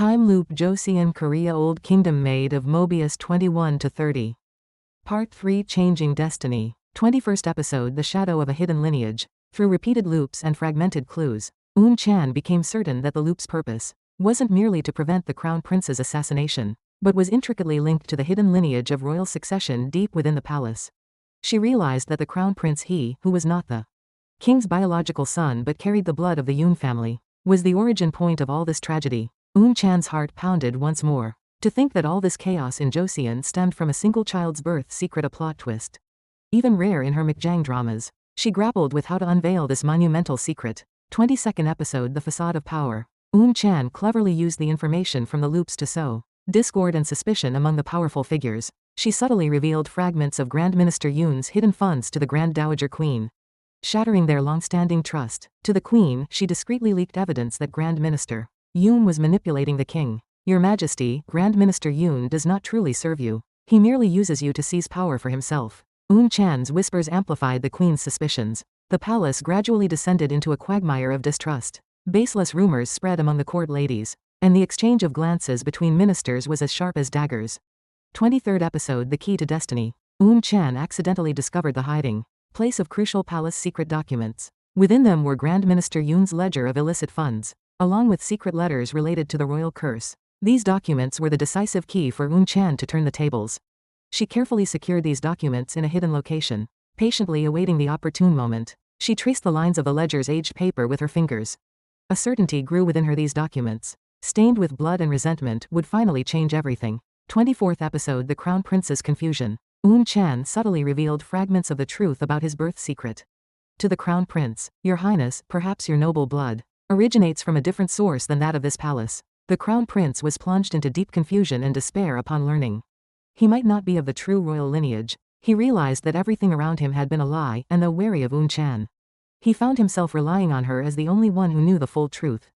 Time Loop Joseon Korea Old Kingdom Maid of Mobius 21-30. Part 3 Changing Destiny. 21st episode The Shadow of a Hidden Lineage. Through repeated loops and fragmented clues, Eun-chan became certain that the loop's purpose wasn't merely to prevent the Crown Prince's assassination, but was intricately linked to the hidden lineage of royal succession deep within the palace. She realized that the Crown Prince Hwi, who was not the king's biological son but carried the blood of the Yoon family, was the origin point of all this tragedy. Eun-chan's heart pounded once more. To think that all this chaos in Joseon stemmed from a single child's birth secret, a plot twist even rare in her McJang dramas. She grappled with how to unveil this monumental secret. 22nd episode The Facade of Power. Eun-chan cleverly used the information from the loops to sow discord and suspicion among the powerful figures. She subtly revealed fragments of Grand Minister Yoon's hidden funds to the Grand Dowager Queen, shattering their long-standing trust. To the Queen, she discreetly leaked evidence that Grand Minister Yoon was manipulating the king. Your Majesty, Grand Minister Yoon does not truly serve you. He merely uses you to seize power for himself. Eun-chan's whispers amplified the Queen's suspicions. The palace gradually descended into a quagmire of distrust. Baseless rumors spread among the court ladies, and the exchange of glances between ministers was as sharp as daggers. 23rd episode The Key to Destiny. Eun-chan accidentally discovered the hiding place of crucial palace secret documents. Within them were Grand Minister Yoon's ledger of illicit funds, along with secret letters related to the royal curse. These documents were the decisive key for Eun-chan to turn the tables. She carefully secured these documents in a hidden location, patiently awaiting the opportune moment. She traced the lines of the ledger's aged paper with her fingers. A certainty grew within her: these documents, stained with blood and resentment, would finally change everything. 24th episode The Crown Prince's Confusion. Eun-chan subtly revealed fragments of the truth about his birth secret. To the Crown Prince, Your Highness, perhaps your noble blood originates from a different source than that of this palace. The Crown Prince was plunged into deep confusion and despair upon learning he might not be of the true royal lineage. He realized that everything around him had been a lie, and though wary of Eun-chan, he found himself relying on her as the only one who knew the full truth.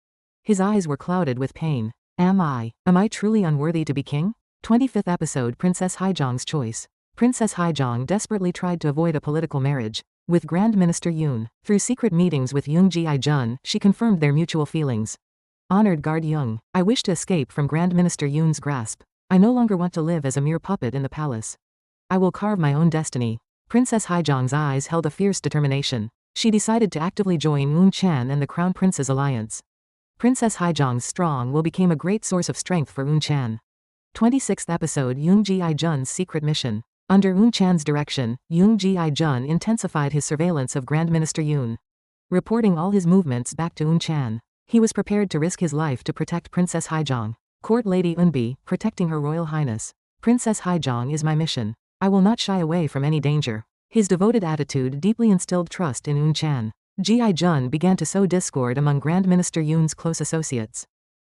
His eyes were clouded with pain. Am I truly unworthy to be king? 25th episode Princess Haijong's Choice. Princess Haijong desperately tried to avoid a political marriage with Grand Minister Yoon. Through secret meetings with Eun-jun, she confirmed their mutual feelings. Honored Guard Young, I wish to escape from Grand Minister Yoon's grasp. I no longer want to live as a mere puppet in the palace. I will carve my own destiny. Princess Haijong's eyes held a fierce determination. She decided to actively join Eun-chan and the Crown Prince's alliance. Princess Haijong's strong will became a great source of strength for Eun-chan. 26th episode Yoon-jun's Secret Mission. Under Eun-chan's direction, Yoon-jun intensified his surveillance of Grand Minister Yoon, reporting all his movements back to Eun-chan. He was prepared to risk his life to protect Princess Haijong. Court Lady Eunbi, protecting Her Royal Highness Princess Haijong is my mission. I will not shy away from any danger. His devoted attitude deeply instilled trust in Eun-chan. Ji-jun began to sow discord among Grand Minister Yoon's close associates,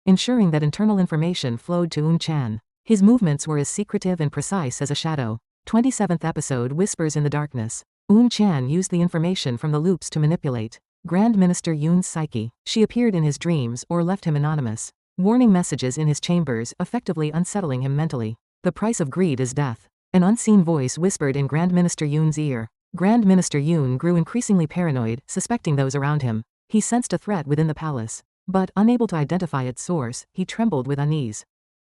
ensuring that internal information flowed to Eun-chan. His movements were as secretive and precise as a shadow. 27th episode Whispers in the Darkness. Eun-chan used the information from the loops to manipulate Grand Minister Yoon's psyche. She appeared in his dreams or left him anonymous warning messages in his chambers, effectively unsettling him mentally. The price of greed is death. An unseen voice whispered in Grand Minister Yoon's ear. Grand Minister Yoon grew increasingly paranoid, suspecting those around him. He sensed a threat within the palace, but unable to identify its source, he trembled with unease.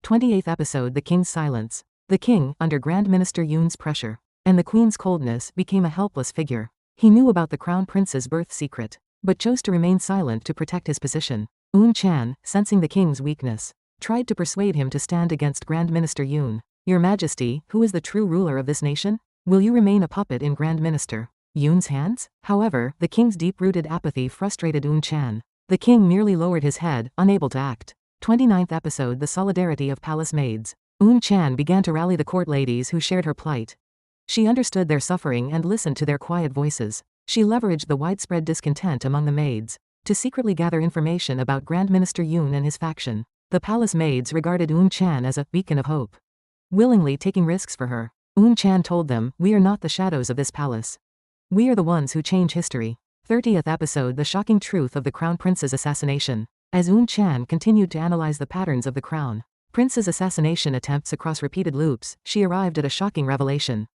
28th episode The King's Silence. The king, under Grand Minister Yoon's pressure and the Queen's coldness, became a helpless figure. He knew about the Crown Prince's birth secret, but chose to remain silent to protect his position. Eun-chan, sensing the king's weakness, tried to persuade him to stand against Grand Minister Yoon. Your Majesty, who is the true ruler of this nation? Will you remain a puppet in Grand Minister Yoon's hands? However, the king's deep-rooted apathy frustrated Eun-chan. The king merely lowered his head, unable to act. 29th episode The Solidarity of Palace Maids. Eun-chan began to rally the court ladies who shared her plight. She understood their suffering and listened to their quiet voices. She leveraged the widespread discontent among the maids to secretly gather information about Grand Minister Yoon and his faction. The palace maids regarded Eun-chan as a beacon of hope, willingly taking risks for her. Eun-chan told them, we are not the shadows of this palace. We are the ones who change history. 30th episode The Shocking Truth of the Crown Prince's Assassination. As Eun-chan continued to analyze the patterns of the Crown Prince's assassination attempts across repeated loops, she arrived at a shocking revelation.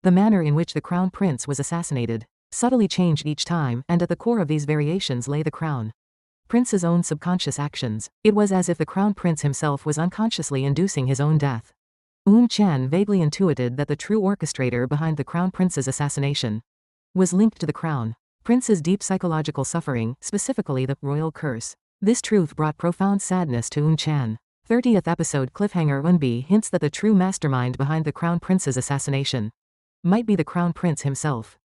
The manner in which the Crown Prince was assassinated subtly changed each time, and at the core of these variations lay the Crown Prince's own subconscious actions. It was as if the Crown Prince himself was unconsciously inducing his own death. Eun-chan vaguely intuited that the true orchestrator behind the Crown Prince's assassination was linked to the Crown Prince's deep psychological suffering, specifically the royal curse. This truth brought profound sadness to Eun-chan. 30th episode cliffhanger. Eun-bi hints that the true mastermind behind the Crown Prince's assassination might be the Crown Prince himself.